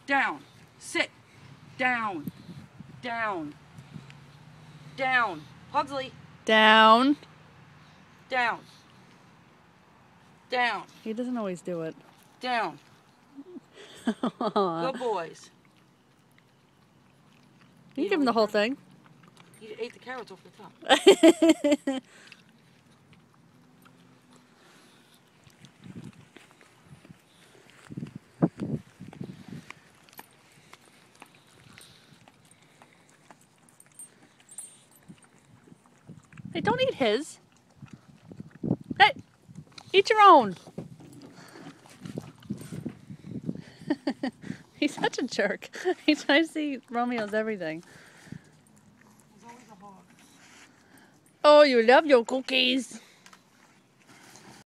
Down. Sit. Down. Down. Down. Pugsley. Down. Down. Down. He doesn't always do it. Down. Good boys. You give him the whole thing. He ate the carrots off the top. Hey, don't eat his. Hey, eat your own. He's such a jerk. He tries to eat Romeo's everything. He's always a hog. Oh, you love your cookies.